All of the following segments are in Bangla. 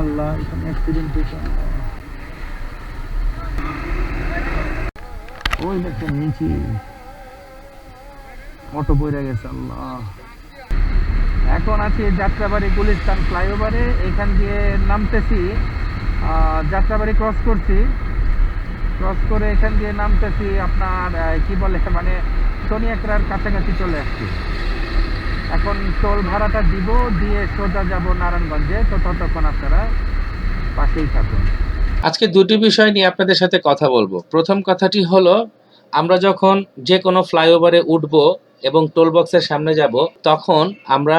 আল্লাহ, এখানে অ্যাক্সিডেন্ট হয়েছে। ওই দেখছেন নিচে অটো পড়ে গেছে। আল্লাহ, এখন আছি যাত্রাবাড়ি গুলিস্তান ফ্লাইওভারে, এখান দিয়ে নামতেছি। যাত্রাবাড়ি ক্রস করছি, ক্রস করে এখান দিয়ে নামতেছি আপনার কি বলে মানে শনি একরার কাছাকাছি চলে আসছি। এখন টোল ভাড়াটা দিব, দিয়ে সোজা যাব নারায়ণগঞ্জে। তো ততক্ষণ আপনারা পাশেই থাকুন। আজকে দুটি বিষয় নিয়ে আপনাদের সাথে কথা বলবো। প্রথম কথাটি হলো, আমরা যখন যে কোনো ফ্লাইওভারে উঠবো এবং টোল বক্সের সামনে যাব, তখন আমরা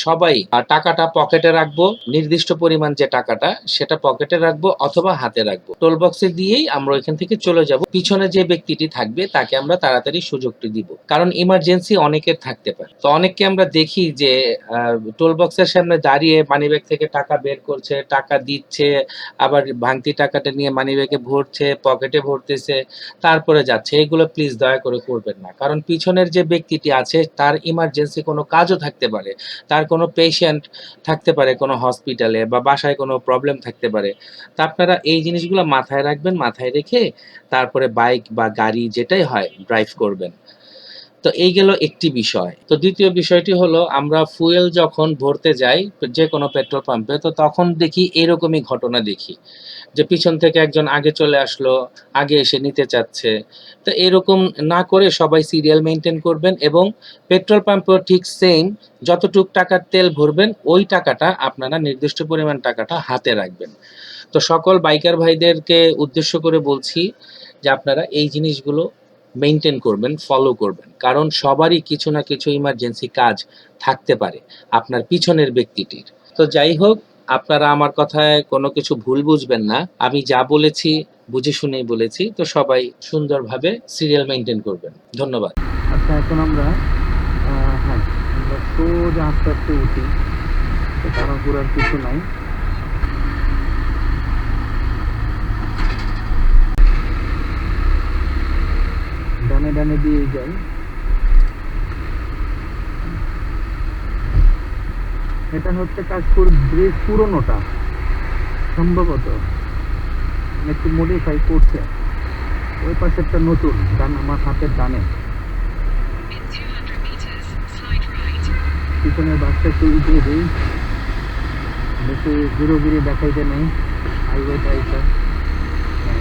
সবাই টাকাটা পকেটে রাখবো। নির্দিষ্ট পরিমাণ যে টাকাটা, সেটা পকেটে রাখবো অথবা হাতে রাখবো। টোল বক্সে দিয়েই আমরা ওইখান থেকে চলে যাব। পিছনে যে ব্যক্তিটি থাকবে তাকে আমরা তাড়াতাড়ি সুযোগটি দিব, কারণ ইমার্জেন্সি অনেকের থাকতে পারে। তো অনেককে আমরা দেখি যে টোল বক্সের সামনে দাঁড়িয়ে মানিব্যাগ থেকে টাকা বের করছে, টাকা দিচ্ছে, আবার ভাঙতি টাকাটা নিয়ে মানিব্যাগে ভরছে, পকেটে ভরতেছে, তারপরে যাচ্ছে। এগুলো প্লিজ দয়া করে করবেন না, কারণ পিছনের যে ব্যক্তিটি আছে তার ইমার্জেন্সি কোনো কাজও থাকতে পারে, তার কোনো পেশেন্ট থাকতে পারে কোনো হসপিটালে, বা বাসায় কোনো প্রবলেম থাকতে পারে। তা আপনারা এই জিনিসগুলো মাথায় রাখবেন, মাথায় রেখে তারপরে বাইক বা গাড়ি যেটাই হয় ড্রাইভ করবেন। তো এই গেল একটি বিষয়। তো দ্বিতীয় বিষয়টি হলো, আমরা ফুয়েল যখন ভরতে যাই যে কোনো পেট্রোল পাম্পে, তো তখন দেখি এরকমই ঘটনা দেখি যে পিছন থেকে একজন আগে চলে আসলো, আগে এসে নিতে চাচ্ছে। তো এরকম না করে সবাই সিরিয়াল মেনটেন করবেন, এবং পেট্রোল পাম্পেও ঠিক সেম, যতটুক টাকার তেল ভরবেন ওই টাকাটা আপনারা নির্দিষ্ট পরিমাণ টাকাটা হাতে রাখবেন। তো সকল বাইকার ভাইদেরকে উদ্দেশ্য করে বলছি যে আপনারা এই জিনিসগুলো মেনটেন করবেন, ফলো করবেন, কারণ সবারই কিছু না কিছু ইমার্জেন্সি কাজ থাকতে পারে আপনার পিছনের ব্যক্তিটির। তো যাই হোক, আপনারা আমার কথায় কোনো কিছু ভুল বুঝবেন না। আমি যা বলেছি বুঝে শুনেই বলেছি। তো সবাই সুন্দরভাবে সিরিয়াল মেনটেন করবেন। ধন্যবাদ। আচ্ছা, এখন আমরা হ্যাঁ, আমরা সোজা আস্তে আস্তে উঠি। তো তাড়াহুড়ার কিছু নাই। ডানে ডানে দিয়ে যাই। এটা হচ্ছে কাশপুর ব্রিজ পুরোনোটা, সম্ভবত একটু মডিফাই করছে। ওই পাশেরটা নতুন, ডান আমার হাতের ডানে। পিছনের বাসটা একটু উঠিয়ে দিই, বেশি গিরোগিরি দেখাইতে নেই। হাইওয়েটা এটা,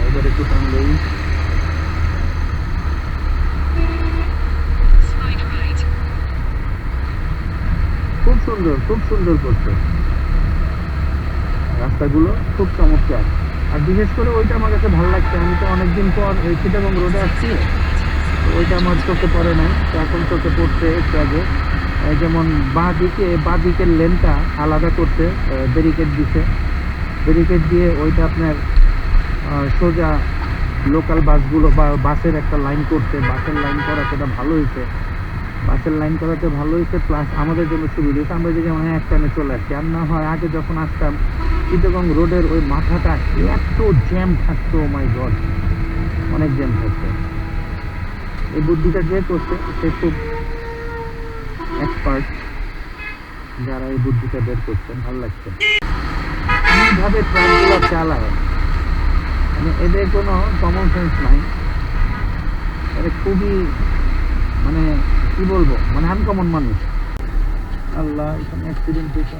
এবার একটু টানলেই। খুব সুন্দর, খুব সুন্দর করছে রাস্তাগুলো, খুব চমৎকার। আর বিশেষ করে ওইটা আমার কাছে ভালো লাগছে। আমি তো অনেকদিন পর এই চিটাগং রোডে আসছি, তো ওইটা আমার চোখে পড়ে নাই, তো এখন চোখে পড়ছে একটু আগে। যেমন বাঁ দিকের লেনটা আলাদা করতে ব্যারিকেড দিছে, ব্যারিকেড দিয়ে ওইটা আপনার সোজা লোকাল বাসগুলো বা বাসের একটা লাইন করতে, বাসের লাইন করা, সেটা ভালো হয়েছে। বাসের লাইন করাতে ভালো হয়েছে, প্লাস আমাদের জন্য সুবিধা হয়েছে। আমরা যে যেমন এক টানে চলে আসছি, আর না হয় আগে যখন আসতাম চিটাগং রোডের ওই মাথাটা এত জ্যাম থাকতো, মাই গড, অনেক জ্যাম থাকতো। এই বুদ্ধিটা যে করছে সে খুব এক্সপার্ট, যারা এই বুদ্ধিটা বের করছে। ভালো লাগছে কিভাবে ট্রাকগুলো চালায়, মানে এদের কোনো কমন সেন্স নাই। এরা খুবই মানে কি বলবো, মানে আনকমন মানুষ। আল্লাহ, এখানে অ্যাক্সিডেন্ট হয়েছে।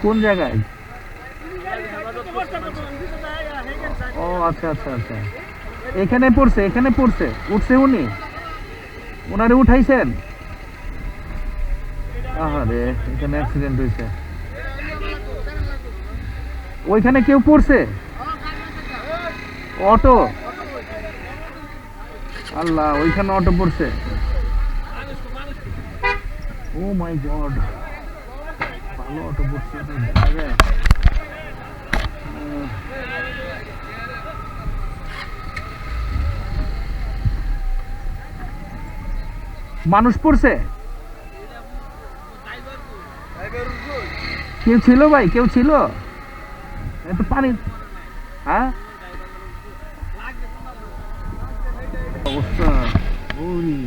কোন জায়গায়? ও আচ্ছা আচ্ছা আচ্ছা, এখানে পড়ছে, এখানে পড়ছে, উঠছে উনি, ওনারে উঠাইছেন? আহারে, এখানে অ্যাক্সিডেন্ট হয়েছে। ওইখানে কেউ পড়ছে? অটো? আল্লাহ, ওইখানে অটো পড়ছে। ও মাই গড, ভালো অটো পড়ছে, দেখা যায়। মানুষ পড়ছে? কেউ ছিল ভাই, কেউ ছিল? এত পানি, হ্যাঁ অবস্থা। ওরে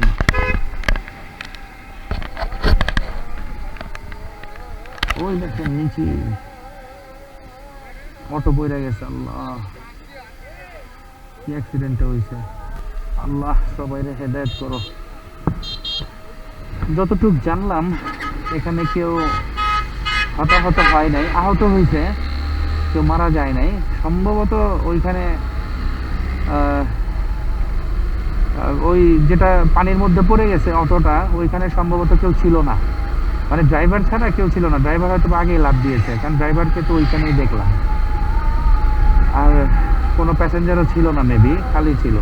ওই দেখেন নিচে অটো পড়ে গেছে। আল্লাহ কি অ্যাক্সিডেন্ট হয়েছে। আল্লাহ সবাই হেদায়েত করো। যতটুক জানলাম এখানে কেউ হতাহত হয় নাই, আহত হয়েছে, কেউ মারা যায় নাই সম্ভবত। ওইখানে ওই যেটা পানির মধ্যে পড়ে গেছে অটোটা, ওইখানে সম্ভবত কেউ ছিল না, মানে ড্রাইভার ছাড়া কেউ ছিল না। ড্রাইভার হয়তো আগেই লাফ দিয়েছে, কারণ ড্রাইভারকে তো ওইখানেই দেখলাম। আর কোনো প্যাসেঞ্জারও ছিল না, মেবি খালি ছিল।